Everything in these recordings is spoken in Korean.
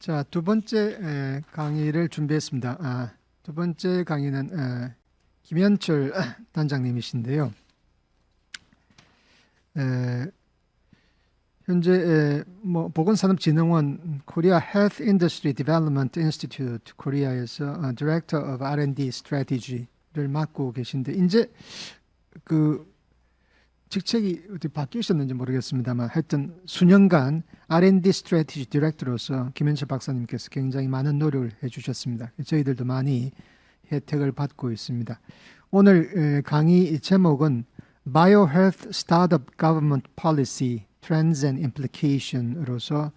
자, 두 번째 강의를 준비했습니다. 두 번째 강의는 김현철 단장님이신데요. 현재 보건산업진흥원 코리아 헬스 인더스트리 디벨롭먼트 인스티튜트 코리아에서 디렉터 오브 R&D 스트래티지를 맡고 계신데 이제 그 직책이 어떻게 바뀌셨는지 모르겠습니다만 하여튼 수년간 R&D 스트래티지 디렉터로서 김현철 박사님께서 굉장히 많은 노력을 해주셨습니다. 저희들도 많이 혜택을 받고 있습니다. 오늘 강의 제목은 Biohealth Startup Government Policy Trends and Implication으로서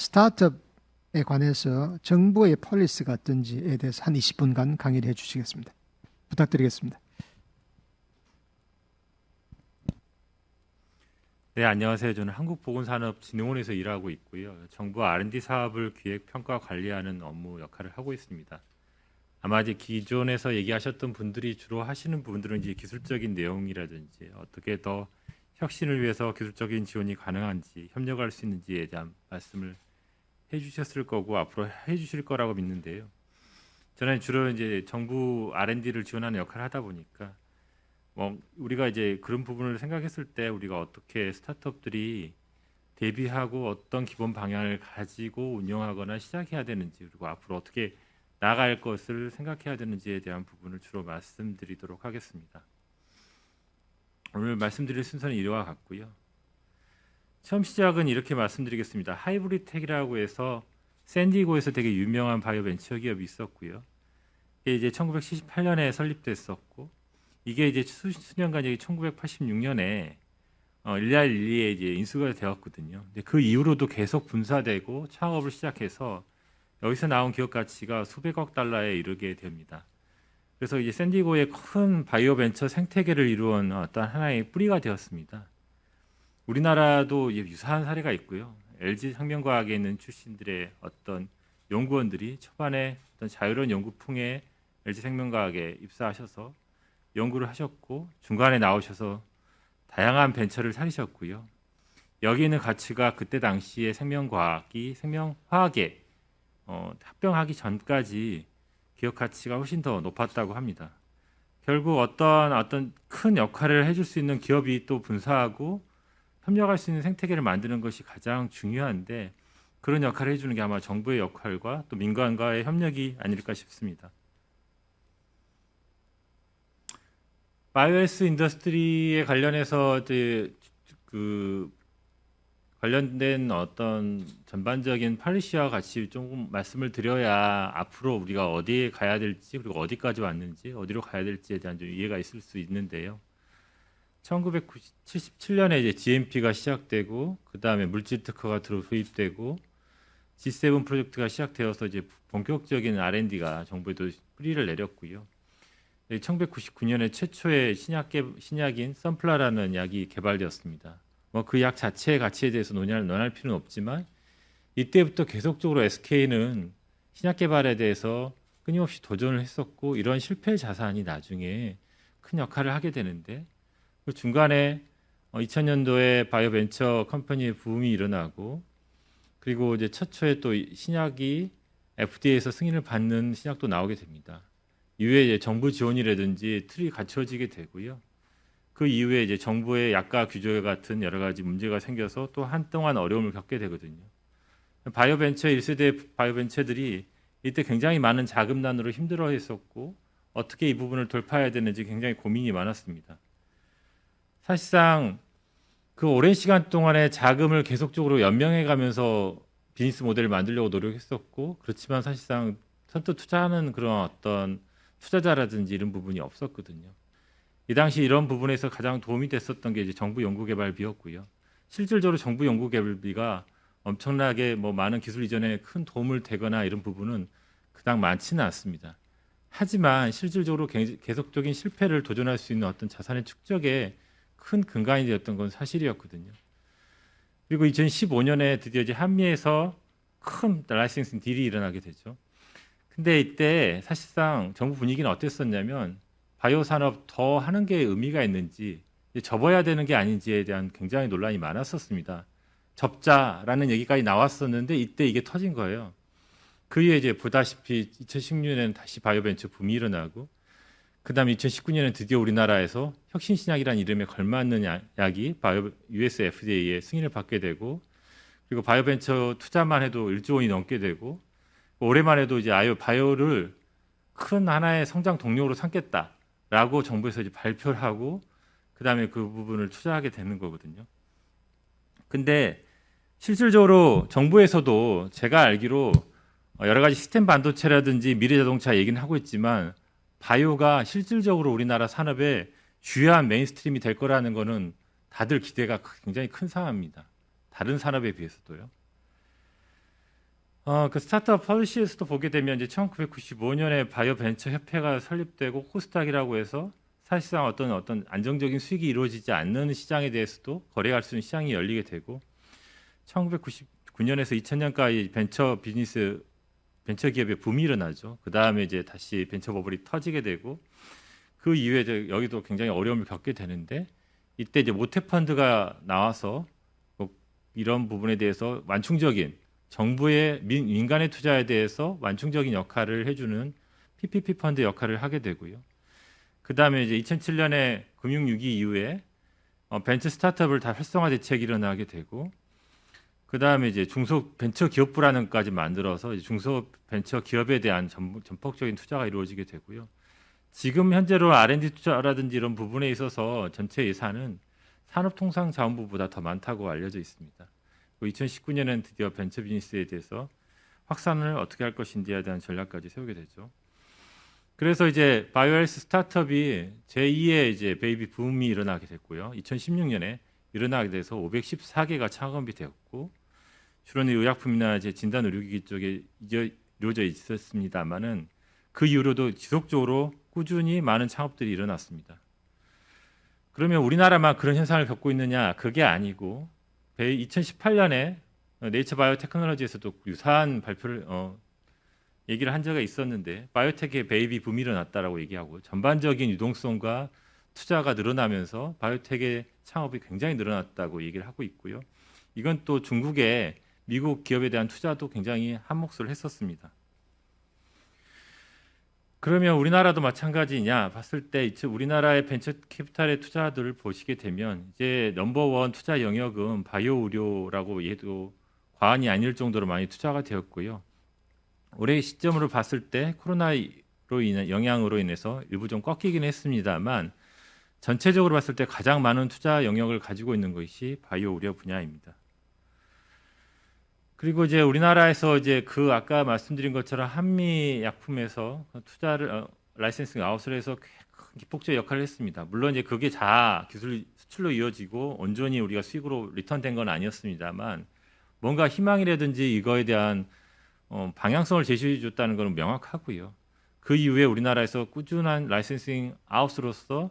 스타트업에 관해서 정부의 폴리시가 어떤지에 대해서 한 20분간 강의를 해주시겠습니다. 부탁드리겠습니다. 네, 안녕하세요. 저는 한국보건산업진흥원에서 일하고 있고요. 정부 R&D 사업을 기획, 평가, 관리하는 업무 역할을 하고 있습니다. 아마 이제 기존에서 얘기하셨던 분들이 주로 하시는 부분들은 이제 기술적인 내용이라든지 어떻게 더 혁신을 위해서 기술적인 지원이 가능한지 협력할 수 있는지에 대한 말씀을 해주셨을 거고 앞으로 해주실 거라고 믿는데요. 저는 주로 이제 정부 R&D를 지원하는 역할을 하다 보니까 우리가 이제 그런 부분을 생각했을 때 우리가 어떻게 스타트업들이 대비하고 어떤 기본 방향을 가지고 운영하거나 시작해야 되는지 그리고 앞으로 어떻게 나아갈 것을 생각해야 되는지에 대한 부분을 주로 말씀드리도록 하겠습니다. 오늘 말씀드릴 순서는 이와 같고요. 처음 시작은 이렇게 말씀드리겠습니다. 하이브리텍이라고 해서 샌디에고에서 되게 유명한 바이오 벤처 기업이 있었고요. 이게 이제 1978년에 설립됐었고 이게 이제 수년간 1986년에 일리에 이제 인수가 되었거든요. 근데 그 이후로도 계속 분사되고 창업을 시작해서 여기서 나온 기업 가치가 수백억 달러에 이르게 됩니다. 그래서 이제 샌디에고의 큰 바이오 벤처 생태계를 이루은 어떤 하나의 뿌리가 되었습니다. 우리나라도 유사한 사례가 있고요. LG 생명과학에 있는 출신들의 어떤 연구원들이 초반에 어떤 자유로운 연구풍에 LG 생명과학에 입사하셔서 연구를 하셨고 중간에 나오셔서 다양한 벤처를 차리셨고요. 여기 있는 가치가 그때 당시에 생명화학에 합병하기 전까지 기업 가치가 훨씬 더 높았다고 합니다. 결국 어떤 큰 역할을 해줄 수 있는 기업이 또 분사하고 협력할 수 있는 생태계를 만드는 것이 가장 중요한데 그런 역할을 해주는 게 아마 정부의 역할과 또 민간과의 협력이 아닐까 싶습니다. 바이오헬스 인더스트리에 관련해서 관련된 어떤 전반적인 팔리시와 같이 조금 말씀을 드려야 앞으로 우리가 어디에 가야 될지 그리고 어디까지 왔는지 어디로 가야 될지에 대한 좀 이해가 있을 수 있는데요. 1977년에 이제 GMP가 시작되고 그 다음에 물질 특허가 도입되고 G7 프로젝트가 시작되어서 이제 본격적인 R&D가 정부에도 뿌리를 내렸고요. 1999년에 최초의 신약인 썸플라라는 약이 개발되었습니다. 그 약 자체의 가치에 대해서 논할 필요는 없지만 이때부터 계속적으로 SK는 신약 개발에 대해서 끊임없이 도전을 했었고 이런 실패 자산이 나중에 큰 역할을 하게 되는데 그 중간에 2000년도에 바이오 벤처 컴퍼니의 붐이 일어나고 그리고 이제 최초의 또 신약이 FDA에서 승인을 받는 신약도 나오게 됩니다. 이후에 이제 정부 지원이라든지 틀이 갖춰지게 되고요. 그 이후에 이제 정부의 약가 규제 같은 여러 가지 문제가 생겨서 또 한동안 어려움을 겪게 되거든요. 바이오벤처 1세대 바이오벤처들이 이때 굉장히 많은 자금난으로 힘들어했었고 어떻게 이 부분을 돌파해야 되는지 굉장히 고민이 많았습니다. 사실상 그 오랜 시간 동안에 자금을 계속적으로 연명해가면서 비즈니스 모델을 만들려고 노력했었고 그렇지만 사실상 선뜻 투자하는 그런 어떤 투자자라든지 이런 부분이 없었거든요. 이 당시 이런 부분에서 가장 도움이 됐었던 게 이제 정부 연구개발비였고요. 실질적으로 정부 연구개발비가 엄청나게 많은 기술 이전에 큰 도움을 되거나 이런 부분은 그닥 많지는 않습니다. 하지만 실질적으로 계속적인 실패를 도전할 수 있는 어떤 자산의 축적에 큰 근간이 되었던 건 사실이었거든요. 그리고 2015년에 드디어 이제 한미에서 큰 라이센싱 딜이 일어나게 되죠. 근데 이때 사실상 정부 분위기는 어땠었냐면 바이오 산업 더 하는 게 의미가 있는지 접어야 되는 게 아닌지에 대한 굉장히 논란이 많았었습니다. 접자라는 얘기까지 나왔었는데 이때 이게 터진 거예요. 그 이후에 이제 보다시피 2016년에는 다시 바이오벤처 붐이 일어나고 그다음에 2019년에는 드디어 우리나라에서 혁신신약이라는 이름에 걸맞는 약이 US FDA의 승인을 받게 되고 그리고 바이오벤처 투자만 해도 1조 원이 넘게 되고 올해만 해도 이제 바이오를 큰 하나의 성장 동력으로 삼겠다라고 정부에서 이제 발표를 하고 그다음에 그 부분을 투자하게 되는 거거든요. 근데 실질적으로 정부에서도 제가 알기로 여러 가지 시스템 반도체라든지 미래 자동차 얘기는 하고 있지만 바이오가 실질적으로 우리나라 산업의 주요한 메인스트림이 될 거라는 거는 다들 기대가 굉장히 큰 상황입니다. 다른 산업에 비해서도요. 그 스타트업 폴리시에서도 보게 되면 이제 1995년에 바이오 벤처 협회가 설립되고 코스닥이라고 해서 사실상 어떤 안정적인 수익이 이루어지지 않는 시장에 대해서도 거래할 수 있는 시장이 열리게 되고 1999년에서 2000년까지 벤처 기업의 붐이 일어나죠. 그 다음에 이제 다시 벤처 버블이 터지게 되고 그 이후에 이제 여기도 굉장히 어려움을 겪게 되는데 이때 이제 모태 펀드가 나와서 이런 부분에 대해서 완충적인 정부의 민간의 투자에 대해서 완충적인 역할을 해주는 PPP 펀드 역할을 하게 되고요. 그 다음에 이제 2007년에 금융위기 이후에 벤처 스타트업을 다 활성화 대책이 일어나게 되고 그 다음에 이제 중소벤처기업부라는 것까지 만들어서 이제 중소벤처기업에 대한 전폭적인 투자가 이루어지게 되고요. 지금 현재로 R&D 투자라든지 이런 부분에 있어서 전체 예산은 산업통상자원부보다 더 많다고 알려져 있습니다. 2019년에는 드디어 벤처 비즈니스에 대해서 확산을 어떻게 할 것인지에 대한 전략까지 세우게 되죠. 그래서 이제 바이오헬스 스타트업이 제2의 이제 베이비 붐이 일어나게 됐고요. 2016년에 일어나게 돼서 514개가 창업이 되었고 주로는 의약품이나 이제 진단 의료기기 쪽에 이루어져 있었습니다만은 그 이후로도 지속적으로 꾸준히 많은 창업들이 일어났습니다. 그러면 우리나라만 그런 현상을 겪고 있느냐? 그게 아니고 2018년에 네이처 바이오테크놀로지에서도 유사한 발표를 얘기를 한 적이 있었는데 바이오텍의 베이비 붐이 일어났다라고 얘기하고 전반적인 유동성과 투자가 늘어나면서 바이오텍의 창업이 굉장히 늘어났다고 얘기를 하고 있고요. 이건 또 중국의 미국 기업에 대한 투자도 굉장히 한 몫을 했었습니다. 그러면 우리나라도 마찬가지냐 봤을 때 우리나라의 벤처 캐피탈의 투자들을 보시게 되면 이제 넘버원 투자 영역은 바이오 의료라고 해도 과언이 아닐 정도로 많이 투자가 되었고요. 올해 시점으로 봤을 때 코로나로 인한 영향으로 인해서 일부 좀 꺾이긴 했습니다만 전체적으로 봤을 때 가장 많은 투자 영역을 가지고 있는 것이 바이오 의료 분야입니다. 그리고 이제 우리나라에서 이제 그 아까 말씀드린 것처럼 한미 약품에서 투자를 라이센싱 아웃을 해서 기폭적 역할을 했습니다. 물론 이제 그게 다 기술 수출로 이어지고 온전히 우리가 수익으로 리턴된 건 아니었습니다만 뭔가 희망이라든지 이거에 대한 방향성을 제시해 줬다는 것은 명확하고요. 그 이후에 우리나라에서 꾸준한 라이센싱 아웃으로서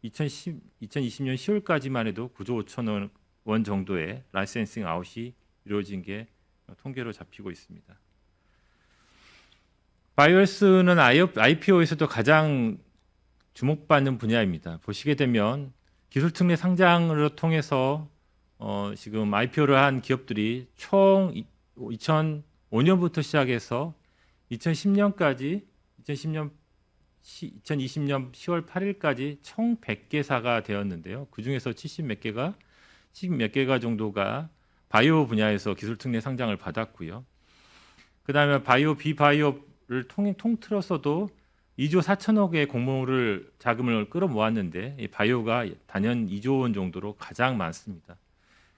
2020년 10월까지만 해도 9조 5천억 원 정도의 라이센싱 아웃이 이루어진 게 통계로 잡히고 있습니다. 바이오헬스는 IPO에서도 가장 주목받는 분야입니다. 보시게 되면 기술 특례 상장을 통해서 지금 IPO를 한 기업들이 총 2005년부터 시작해서 2010년까지 2020년 10월 8일까지 총 100개사가 되었는데요. 그중에서 70몇 개가 정도가 바이오 분야에서 기술 특례 상장을 받았고요. 그다음에 바이오 비바이오를 통틀어서도 2조 4천억의 공모를 자금을 끌어모았는데 이 바이오가 단연 2조 원 정도로 가장 많습니다.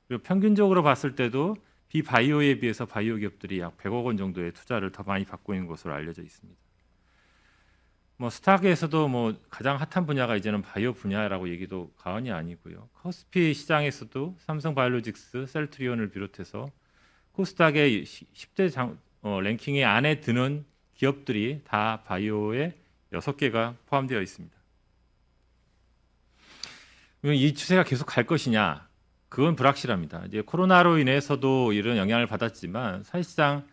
그리고 평균적으로 봤을 때도 비바이오에 비해서 바이오 기업들이 약 100억 원 정도의 투자를 더 많이 받고 있는 것으로 알려져 있습니다. 스탁에서도 가장 핫한 분야가 이제는 바이오 분야라고 얘기도 과언이 아니고요. 코스피 시장에서도 삼성바이오로직스, 셀트리온을 비롯해서 코스닥의 10대 랭킹에 안에 드는 기업들이 다 바이오에 6개가 포함되어 있습니다. 이 추세가 계속 갈 것이냐? 그건 불확실합니다. 이제 코로나로 인해서도 이런 영향을 받았지만 사실상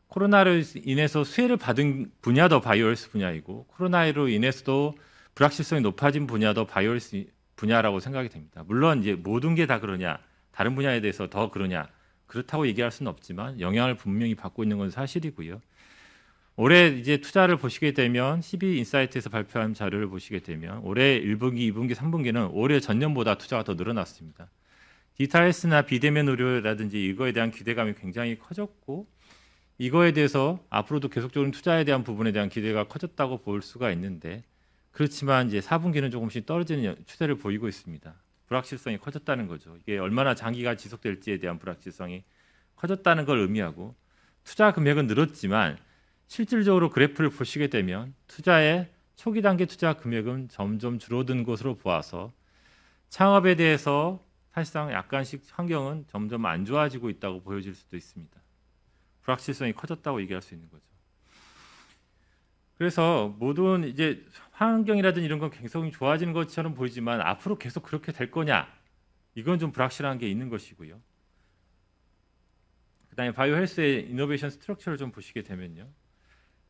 코로나로 인해서 수혜를 받은 분야도 바이오헬스 분야이고 코로나로 인해서도 불확실성이 높아진 분야도 바이오헬스 분야라고 생각이 됩니다. 물론 이제 모든 게 다 그러냐? 다른 분야에 대해서 더 그러냐? 그렇다고 얘기할 수는 없지만 영향을 분명히 받고 있는 건 사실이고요. 올해 이제 투자를 보시게 되면 12인사이트에서 발표한 자료를 보시게 되면 올해 1분기, 2분기, 3분기는 올해 전년보다 투자가 더 늘어났습니다. 디지털 헬스나 비대면 의료라든지 이거에 대한 기대감이 굉장히 커졌고 이거에 대해서 앞으로도 계속적인 투자에 대한 부분에 대한 기대가 커졌다고 볼 수가 있는데 그렇지만 이제 4분기는 조금씩 떨어지는 추세를 보이고 있습니다. 불확실성이 커졌다는 거죠. 이게 얼마나 장기가 지속될지에 대한 불확실성이 커졌다는 걸 의미하고 투자 금액은 늘었지만 실질적으로 그래프를 보시게 되면 투자의 초기 단계 투자 금액은 점점 줄어든 것으로 보아서 창업에 대해서 사실상 약간씩 환경은 점점 안 좋아지고 있다고 보여질 수도 있습니다. 불확실성이 커졌다고 얘기할 수 있는 거죠. 그래서 모든 이제 환경이라든지 이런 건 굉장히 좋아지는 것처럼 보이지만 앞으로 계속 그렇게 될 거냐? 이건 좀 불확실한 게 있는 것이고요. 그다음에 바이오 헬스의 이노베이션 스트럭처를 좀 보시게 되면요.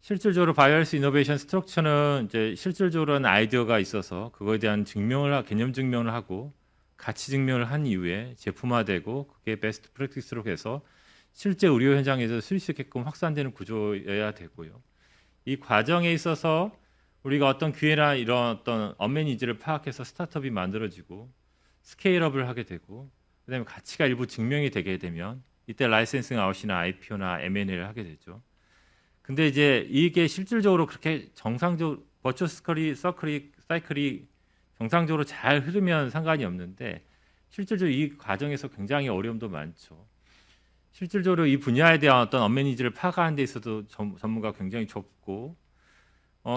실질적으로 바이오헬스 이노베이션 스트럭처는 이제 실질적으로는 아이디어가 있어서 그거에 대한 개념 증명을 하고 가치 증명을 한 이후에 제품화되고 그게 베스트 프랙티스로 해서 실제 의료 현장에서 쓸 수 있게끔 확산되는 구조여야 되고요. 이 과정에 있어서 우리가 어떤 기회나 이런 어떤 언맨 니즈를 파악해서 스타트업이 만들어지고 스케일업을 하게 되고 그다음에 가치가 일부 증명이 되게 되면 이때 라이센싱 아웃이나 IPO나 M&A를 하게 되죠. 근데 이제 이게 실질적으로 그렇게 정상적으로 버추어스 사이클이 정상적으로 잘 흐르면 상관이 없는데 실질적으로 이 과정에서 굉장히 어려움도 많죠. 실질적으로 이 분야에 대한 어떤 언맨 니즈를 파악하는 데 있어도 전문가가 굉장히 좁고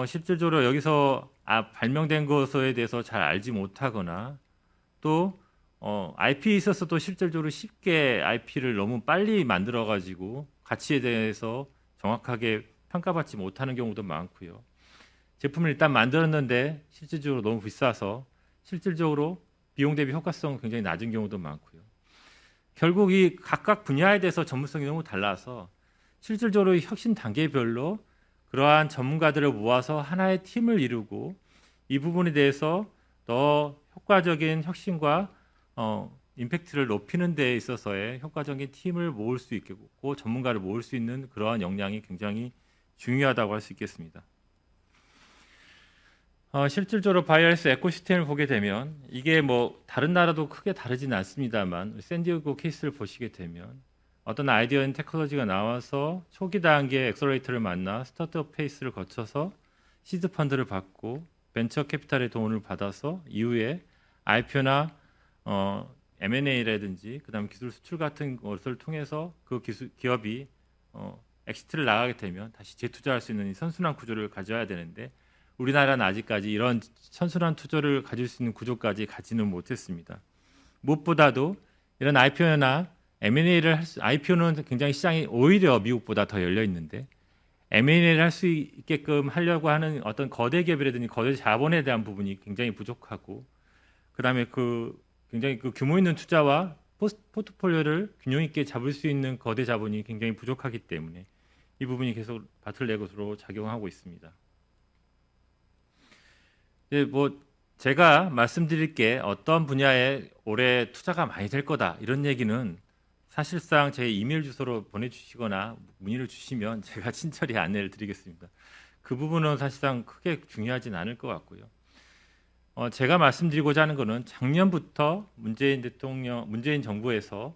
실질적으로 여기서 발명된 것에 대해서 잘 알지 못하거나 또 IP에 있어서도 실질적으로 쉽게 IP를 너무 빨리 만들어 가지고 가치에 대해서 정확하게 평가받지 못하는 경우도 많고요. 제품을 일단 만들었는데 실질적으로 너무 비싸서 실질적으로 비용 대비 효과성은 굉장히 낮은 경우도 많고요. 결국 이 각각 분야에 대해서 전문성이 너무 달라서 실질적으로 혁신 단계별로 그러한 전문가들을 모아서 하나의 팀을 이루고 이 부분에 대해서 더 효과적인 혁신과 임팩트를 높이는 데 있어서의 효과적인 팀을 모을 수 있고 전문가를 모을 수 있는 그러한 역량이 굉장히 중요하다고 할 수 있겠습니다. 실질적으로 바이오헬스 에코시스템을 보게 되면 이게 뭐 다른 나라도 크게 다르지는 않습니다만 샌디에고 케이스를 보시게 되면 어떤 아이디어인 테크놀로지가 나와서 초기 단계 엑셀러레이터를 만나 스타트업 페이스를 거쳐서 시드 펀드를 받고 벤처 캐피탈의 도움을 받아서 이후에 IPO나 M&A라든지 그다음 기술 수출 같은 것을 통해서 그 기업이 엑시트를 나가게 되면 다시 재투자할 수 있는 선순환 구조를 가져야 되는데 우리나라는 아직까지 이런 선순환 투자를 가질 수 있는 구조까지 가지는 못했습니다. 무엇보다도 이런 IPO나 M&A를 IPO는 굉장히 시장이 오히려 미국보다 더 열려 있는데 M&A를 할 수 있게끔 하려고 하는 어떤 거대 기업이라든지 거대 자본에 대한 부분이 굉장히 부족하고 그다음에 굉장히 규모 있는 투자와 포트폴리오를 균형 있게 잡을 수 있는 거대 자본이 굉장히 부족하기 때문에 이 부분이 계속 바틀넥으로 작용하고 있습니다. 뭐 제가 말씀드릴 게 어떤 분야에 올해 투자가 많이 될 거다 이런 얘기는 사실상 제 이메일 주소로 보내주시거나 문의를 주시면 제가 친절히 안내를 드리겠습니다. 그 부분은 사실상 크게 중요하진 않을 것 같고요. 제가 말씀드리고자 하는 것은 작년부터 문재인 정부에서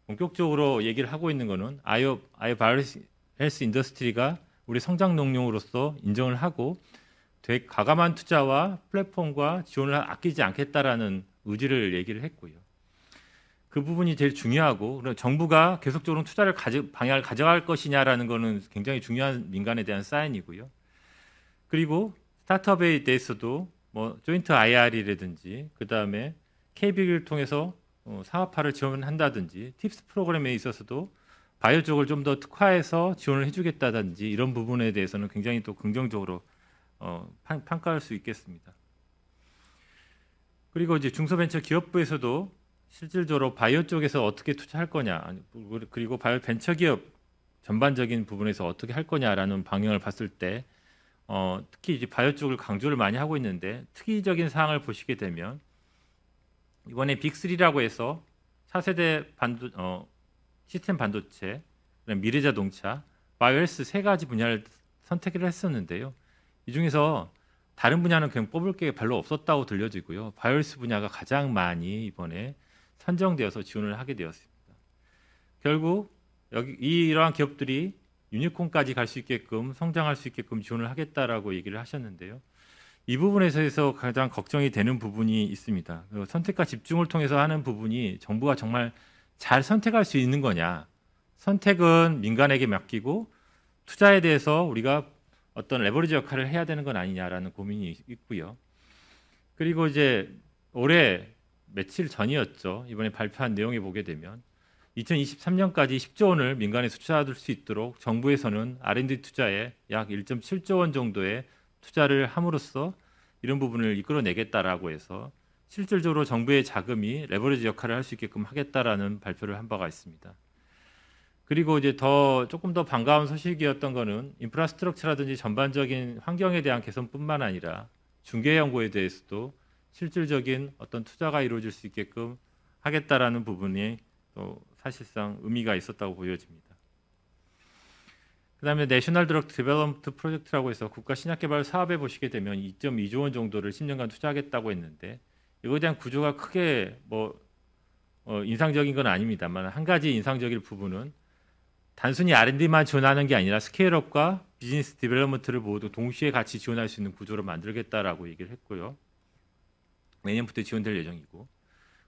본격적으로 얘기를 하고 있는 것은 바이오헬스 인더스트리가 우리 성장 농룡으로서 인정을 하고 과감한 투자와 플랫폼과 지원을 아끼지 않겠다라는 의지를 얘기를 했고요. 그 부분이 제일 중요하고 정부가 계속적으로 투자를 방향을 가져갈 것이냐라는 것은 굉장히 중요한 민간에 대한 사인이고요. 그리고 스타트업에 대해서도 뭐 조인트 IR이라든지 그다음에 KB를 통해서 사업화를 지원한다든지 팁스 프로그램에 있어서도 바이오 쪽을 좀 더 특화해서 지원을 해주겠다든지 이런 부분에 대해서는 굉장히 또 긍정적으로 평가할 수 있겠습니다. 그리고 이제 중소벤처 기업부에서도 실질적으로 바이오 쪽에서 어떻게 투자할 거냐, 그리고 바이오 벤처 기업 전반적인 부분에서 어떻게 할 거냐라는 방향을 봤을 때 특히 이제 바이오 쪽을 강조를 많이 하고 있는데 특이적인 사항을 보시게 되면 이번에 빅3라고 해서 차세대 시스템 반도체, 그다음에 미래자동차, 바이오헬스 세 가지 분야를 선택을 했었는데요. 이 중에서 다른 분야는 그냥 뽑을 게 별로 없었다고 들려지고요. 바이오헬스 분야가 가장 많이 이번에 선정되어서 지원을 하게 되었습니다. 결국 이러한 기업들이 유니콘까지 갈 수 있게끔 성장할 수 있게끔 지원을 하겠다라고 얘기를 하셨는데요. 이 부분에서 가장 걱정이 되는 부분이 있습니다. 선택과 집중을 통해서 하는 부분이 정부가 정말 잘 선택할 수 있는 거냐? 선택은 민간에게 맡기고 투자에 대해서 우리가 어떤 레버리지 역할을 해야 되는 건 아니냐라는 고민이 있고요. 그리고 이제 올해 며칠 전이었죠. 이번에 발표한 내용에 보게 되면 2023년까지 10조 원을 민간에 투자할 수 있도록 정부에서는 R&D 투자에 약 1.7조 원 정도의 투자를 함으로써 이런 부분을 이끌어내겠다라고 해서 실질적으로 정부의 자금이 레버리지 역할을 할 수 있게끔 하겠다라는 발표를 한 바가 있습니다. 그리고 이제 조금 더 반가운 소식이었던 거는 인프라스트럭처라든지 전반적인 환경에 대한 개선뿐만 아니라 중개 연구에 대해서도 실질적인 어떤 투자가 이루어질 수 있게끔 하겠다라는 부분이 또 사실상 의미가 있었다고 보여집니다. 그다음에 내셔널 드럭 디벨롭먼트 프로젝트라고 해서 국가 신약개발 사업에 보시게 되면 2.2조 원 정도를 10년간 투자하겠다고 했는데 이거에 대한 구조가 크게 인상적인 건 아닙니다만 한 가지 인상적일 부분은 단순히 R&D만 지원하는 게 아니라 스케일업과 비즈니스 디벨롭먼트를 모두 동시에 같이 지원할 수 있는 구조를 만들겠다라고 얘기를 했고요. 내년부터 지원될 예정이고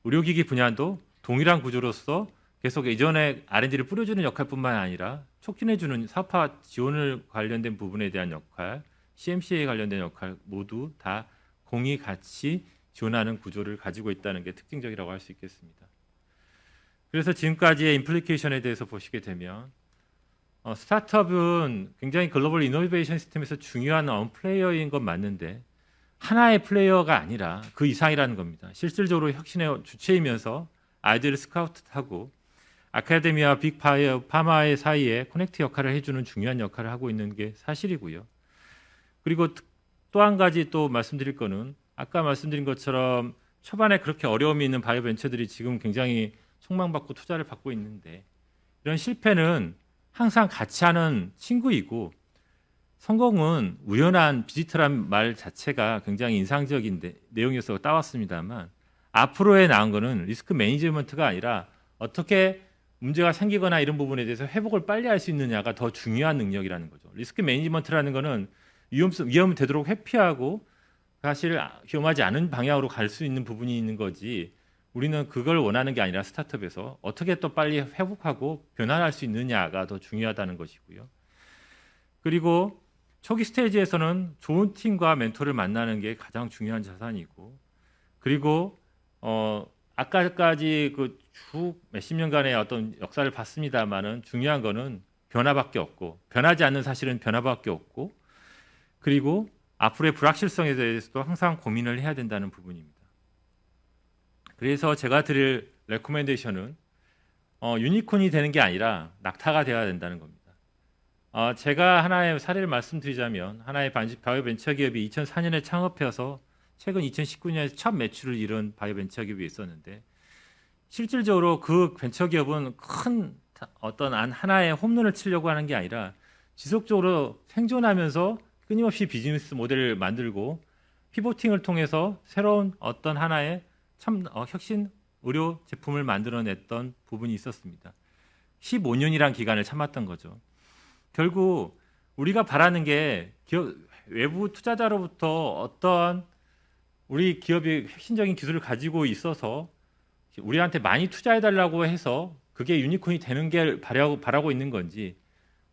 의료기기 분야도 동일한 구조로서 계속 이전에 R&D를 뿌려주는 역할뿐만 아니라 촉진해주는 사업화 지원을 관련된 부분에 대한 역할, CMC에 관련된 역할 모두 다 공이 같이 지원하는 구조를 가지고 있다는 게 특징적이라고 할 수 있겠습니다. 그래서 지금까지의 임플리케이션에 대해서 보시게 되면 스타트업은 굉장히 글로벌 이노베이션 시스템에서 중요한 플레이어인 건 맞는데 하나의 플레이어가 아니라 그 이상이라는 겁니다. 실질적으로 혁신의 주체이면서 아이디어를 스카우트하고 아카데미와 빅파마의 사이에 커넥트 역할을 해주는 중요한 역할을 하고 있는 게 사실이고요. 그리고 또 한 가지 또 말씀드릴 거는 아까 말씀드린 것처럼 초반에 그렇게 어려움이 있는 바이오 벤처들이 지금 굉장히 촉망받고 투자를 받고 있는데 이런 실패는 항상 같이 하는 친구이고 성공은 우연한 비지터란 말 자체가 굉장히 인상적인 내용이어서 따왔습니다만 앞으로의 나은 거는 리스크 매니지먼트가 아니라 어떻게 문제가 생기거나 이런 부분에 대해서 회복을 빨리 할 수 있느냐가 더 중요한 능력이라는 거죠. 리스크 매니지먼트라는 거는 위험을 되도록 회피하고 사실 위험하지 않은 방향으로 갈 수 있는 부분이 있는 거지 우리는 그걸 원하는 게 아니라 스타트업에서 어떻게 또 빨리 회복하고 변화할 수 있느냐가 더 중요하다는 것이고요. 그리고 초기 스테이지에서는 좋은 팀과 멘토를 만나는 게 가장 중요한 자산이고 그리고 아까까지 그 쭉 몇십 년간의 어떤 역사를 봤습니다만은 중요한 거는 변화밖에 없고 변하지 않는 사실은 변화밖에 없고 그리고 앞으로의 불확실성에 대해서도 항상 고민을 해야 된다는 부분입니다. 그래서 제가 드릴 레코멘데이션은 유니콘이 되는 게 아니라 낙타가 되어야 된다는 겁니다. 제가 하나의 사례를 말씀드리자면 하나의 바이오 벤처 기업이 2004년에 창업해서 최근 2019년에 첫 매출을 이룬 바이오 벤처 기업이 있었는데 실질적으로 그 벤처 기업은 큰 어떤 하나의 홈런을 치려고 하는 게 아니라 지속적으로 생존하면서 끊임없이 비즈니스 모델을 만들고 피보팅을 통해서 새로운 어떤 하나의 혁신 의료 제품을 만들어냈던 부분이 있었습니다. 15년이란 기간을 참았던 거죠. 결국 우리가 바라는 게 외부 투자자로부터 어떤 우리 기업이 혁신적인 기술을 가지고 있어서 우리한테 많이 투자해달라고 해서 그게 유니콘이 되는 게 바라고 있는 건지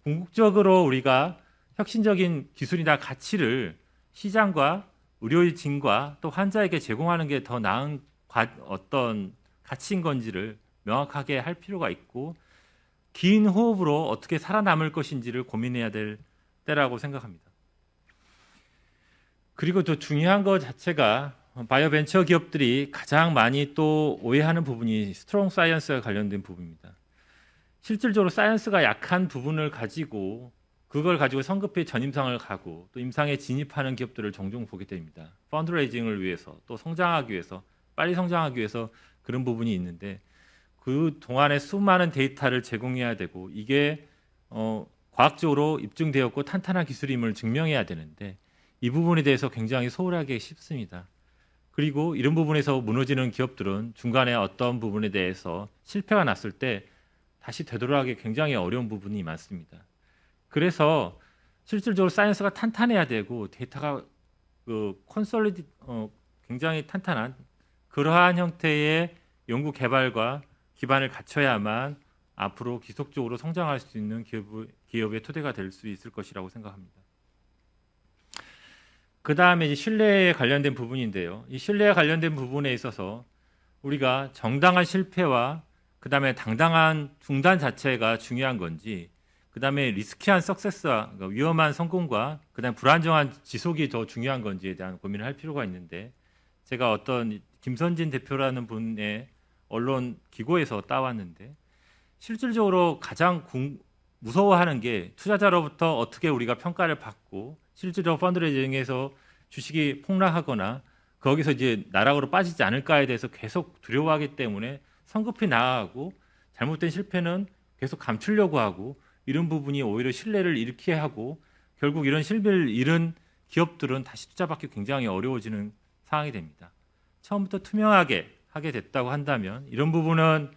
궁극적으로 우리가 혁신적인 기술이나 가치를 시장과 의료진과 또 환자에게 제공하는 게 더 나은 어떤 가치인 건지를 명확하게 할 필요가 있고 긴 호흡으로 어떻게 살아남을 것인지를 고민해야 될 때라고 생각합니다. 그리고 또 중요한 것 자체가 바이오 벤처 기업들이 가장 많이 또 오해하는 부분이 스트롱 사이언스와 관련된 부분입니다. 실질적으로 사이언스가 약한 부분을 가지고 그걸 가지고 성급히 전임상을 가고 또 임상에 진입하는 기업들을 종종 보게 됩니다. 펀드레이징을 위해서 또 성장하기 위해서 빨리 성장하기 위해서 그런 부분이 있는데 그 동안에 수많은 데이터를 제공해야 되고 이게 과학적으로 입증되었고 탄탄한 기술임을 증명해야 되는데 이 부분에 대해서 굉장히 소홀하게 싶습니다. 그리고 이런 부분에서 무너지는 기업들은 중간에 어떤 부분에 대해서 실패가 났을 때 다시 되돌아가기 굉장히 어려운 부분이 많습니다. 그래서 실질적으로 사이언스가 탄탄해야 되고 데이터가 굉장히 탄탄한 그러한 형태의 연구 개발과 기반을 갖춰야만 앞으로 지속적으로 성장할 수 있는 기업의 토대가 될 수 있을 것이라고 생각합니다. 그 다음에 신뢰에 관련된 부분인데요. 이 신뢰에 관련된 부분에 있어서 우리가 정당한 실패와 그 다음에 당당한 중단 자체가 중요한 건지 그 다음에 리스키한 석세스와 그러니까 위험한 성공과 그 다음에 불안정한 지속이 더 중요한 건지에 대한 고민을 할 필요가 있는데 제가 어떤 김선진 대표라는 분의 언론 기고에서 따왔는데 실질적으로 가장 무서워하는 게 투자자로부터 어떻게 우리가 평가를 받고 실제로 펀드레이징에서 주식이 폭락하거나 거기서 이제 나락으로 빠지지 않을까에 대해서 계속 두려워하기 때문에 성급히 나아가고 잘못된 실패는 계속 감추려고 하고 이런 부분이 오히려 신뢰를 잃게 하고 결국 이런 신뢰를 잃은 기업들은 다시 투자받기 굉장히 어려워지는 상황이 됩니다. 처음부터 투명하게 하게 됐다고 한다면 이런 부분은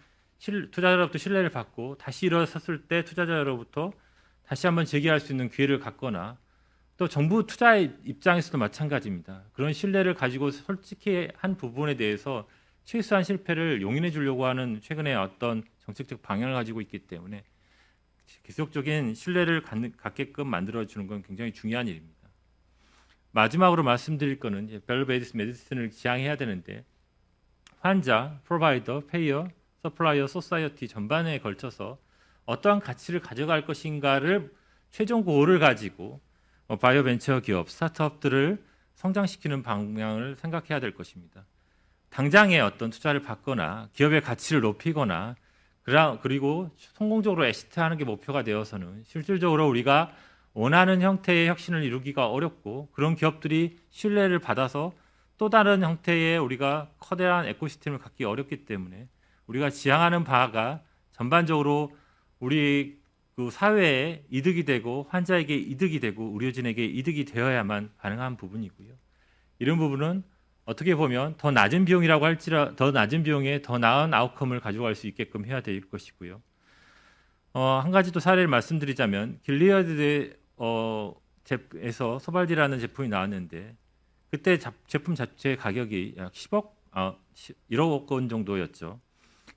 투자자로부터 신뢰를 받고 다시 일어섰을 때 투자자로부터 다시 한번 재기할 수 있는 기회를 갖거나 또 정부 투자 입장에서도 마찬가지입니다. 그런 신뢰를 가지고 솔직히 한 부분에 대해서 최소한 실패를 용인해 주려고 하는 최근에 어떤 정책적 방향을 가지고 있기 때문에 계속적인 신뢰를 갖게끔 만들어주는 건 굉장히 중요한 일입니다. 마지막으로 말씀드릴 거는 밸류-베이스드 메디슨을 지향해야 되는데 환자, 프로바이더, 페이어, 서플라이어, 소사이어티 전반에 걸쳐서 어떠한 가치를 가져갈 것인가를 최종 고를 가지고 바이오 벤처 기업, 스타트업들을 성장시키는 방향을 생각해야 될 것입니다. 당장에 어떤 투자를 받거나 기업의 가치를 높이거나 그리고 성공적으로 엑시트하는 게 목표가 되어서는 실질적으로 우리가 원하는 형태의 혁신을 이루기가 어렵고 그런 기업들이 신뢰를 받아서 또 다른 형태의 우리가 커다란 에코시스템을 갖기 어렵기 때문에 우리가 지향하는 바가 전반적으로 우리 그 사회에 이득이 되고 환자에게 이득이 되고 의료진에게 이득이 되어야만 가능한 부분이고요. 이런 부분은 어떻게 보면 더 낮은 비용이라고 더 낮은 비용에 더 나은 아웃컴을 가져갈 수 있게끔 해야 될 것이고요. 한 가지 또 사례를 말씀드리자면 길리어드에서 소발디라는 제품이 나왔는데 그때 제품 자체 가격이 약 1억 원 정도였죠.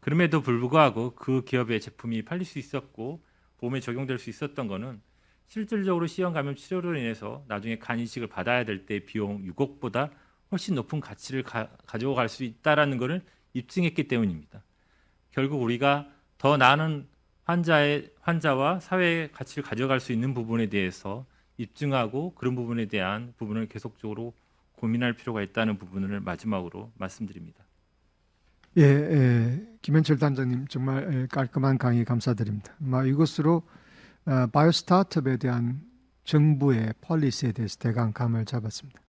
그럼에도 불구하고 그 기업의 제품이 팔릴 수 있었고 보험에 적용될 수 있었던 거는 실질적으로 C형 감염 치료로 인해서 나중에 간 이식을 받아야 될 때 비용 6억보다 훨씬 높은 가치를 가져갈 수 있다라는 것을 입증했기 때문입니다. 결국 우리가 더 나은 환자와 사회의 가치를 가져갈 수 있는 부분에 대해서 입증하고 그런 부분에 대한 부분을 계속적으로 고민할 필요가 있다는 부분을 마지막으로 말씀드립니다. 김현철 단장님 정말 깔끔한 강의 감사드립니다. 이것으로 바이오 스타트업에 대한 정부의 폴리시에 대해서 대강 감을 잡았습니다.